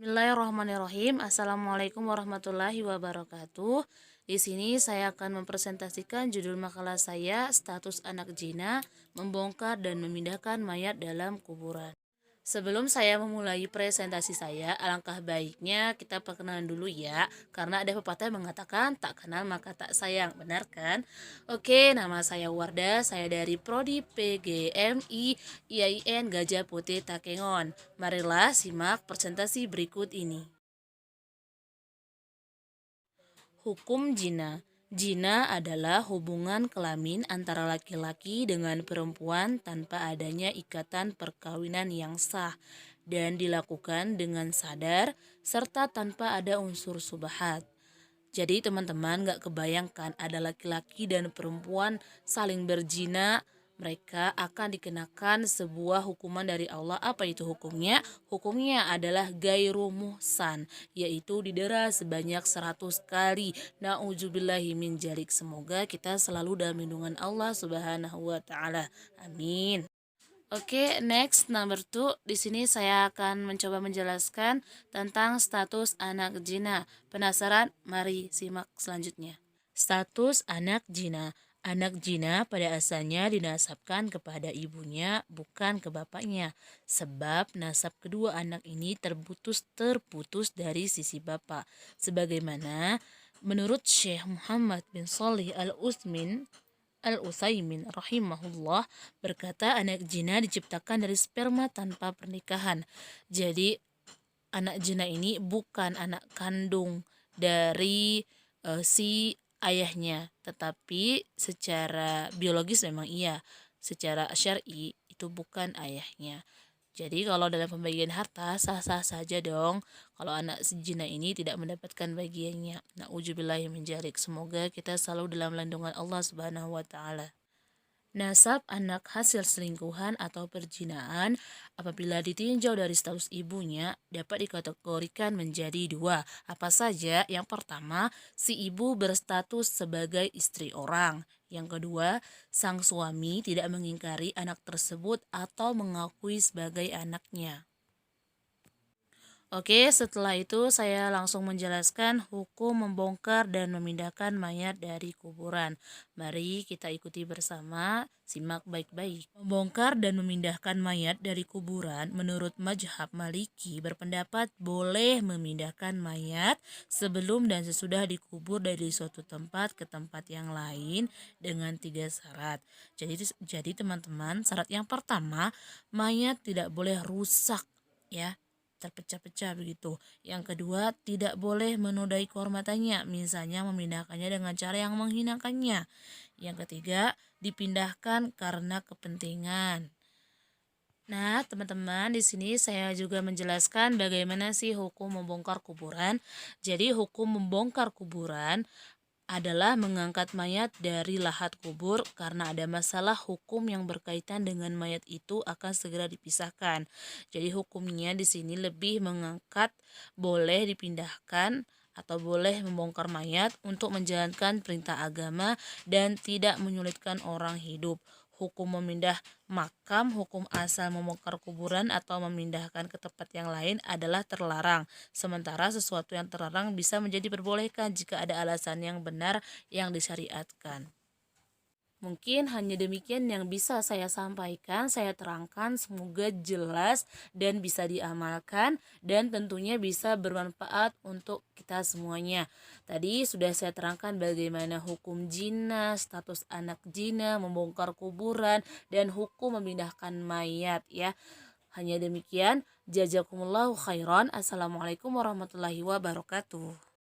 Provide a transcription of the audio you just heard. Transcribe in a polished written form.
Bismillahirrahmanirrahim. Assalamualaikum warahmatullahi wabarakatuh. Di sini saya akan mempresentasikan judul makalah saya, status anak zina, membongkar dan memindahkan mayat dalam kuburan. Sebelum saya memulai presentasi saya, alangkah baiknya kita perkenalan dulu ya, karena ada pepatah yang mengatakan tak kenal maka tak sayang, benar kan? Oke, nama saya Wardah, saya dari Prodi PGMI IAIN Gajah Putih Takengon. Marilah simak presentasi berikut ini. Hukum zina. Zina adalah hubungan kelamin antara laki-laki dengan perempuan tanpa adanya ikatan perkawinan yang sah dan dilakukan dengan sadar serta tanpa ada unsur subhat. Jadi teman-teman gak kebayangkan ada laki-laki dan perempuan saling berzina, mereka akan dikenakan sebuah hukuman dari Allah. Apa itu hukumnya? Hukumnya adalah gairu muhsan, yaitu didera sebanyak 100 kali. Na'udzubillahi min dzalik. Semoga kita selalu dalam lindungan Allah Subhanahu wa taala. Amin. Oke, next number 2. Di sini saya akan mencoba menjelaskan tentang status anak zina. Penasaran? Mari simak selanjutnya. Status anak zina. Anak zina pada asalnya dinasabkan kepada ibunya, bukan ke bapaknya. Sebab nasab kedua anak ini terputus dari sisi bapak. Sebagaimana menurut Syekh Muhammad bin Shalih Al-Utsaimin rahimahullah berkata, anak zina diciptakan dari sperma tanpa pernikahan. Jadi anak zina ini bukan anak kandung dari si ayahnya, tetapi secara biologis memang iya, secara syar'i itu bukan ayahnya. Jadi kalau dalam pembagian harta sah-sah saja dong kalau anak zina ini tidak mendapatkan bagiannya. Na'udzubillahi min dzalik. Semoga kita selalu dalam lindungan Allah Subhanahu wa taala. Nasab anak hasil selingkuhan atau perzinaan apabila ditinjau dari status ibunya dapat dikategorikan menjadi dua. Apa saja? Yang pertama, si ibu berstatus sebagai istri orang. Yang kedua, sang suami tidak mengingkari anak tersebut atau mengakui sebagai anaknya. Oke, setelah itu saya langsung menjelaskan hukum membongkar dan memindahkan mayat dari kuburan. Mari kita ikuti bersama, simak baik-baik. Membongkar dan memindahkan mayat dari kuburan menurut mazhab Maliki berpendapat boleh memindahkan mayat sebelum dan sesudah dikubur dari suatu tempat ke tempat yang lain dengan 3 syarat. Jadi teman-teman, syarat yang pertama, mayat tidak boleh rusak ya, terpecah-pecah begitu. Yang kedua, tidak boleh menodai kehormatannya, misalnya memindahkannya dengan cara yang menghinakannya. Yang ketiga, dipindahkan karena kepentingan. Nah, teman-teman, di sini saya juga menjelaskan bagaimana sih hukum membongkar kuburan. Jadi, hukum membongkar kuburan adalah mengangkat mayat dari lahat kubur karena ada masalah hukum yang berkaitan dengan mayat itu akan segera dipisahkan. Jadi hukumnya di sini lebih mengangkat boleh dipindahkan atau boleh membongkar mayat untuk menjalankan perintah agama dan tidak menyulitkan orang hidup. Hukum memindah makam, hukum asal membongkar kuburan atau memindahkan ke tempat yang lain adalah terlarang. Sementara sesuatu yang terlarang bisa menjadi diperbolehkan jika ada alasan yang benar yang disyariatkan. Mungkin hanya demikian yang bisa saya sampaikan, saya terangkan, semoga jelas dan bisa diamalkan dan tentunya bisa bermanfaat untuk kita semuanya. Tadi sudah saya terangkan bagaimana hukum zina, status anak zina, membongkar kuburan, dan hukum memindahkan mayat ya. Hanya demikian, jazakumullahu khairan. Assalamualaikum warahmatullahi wabarakatuh.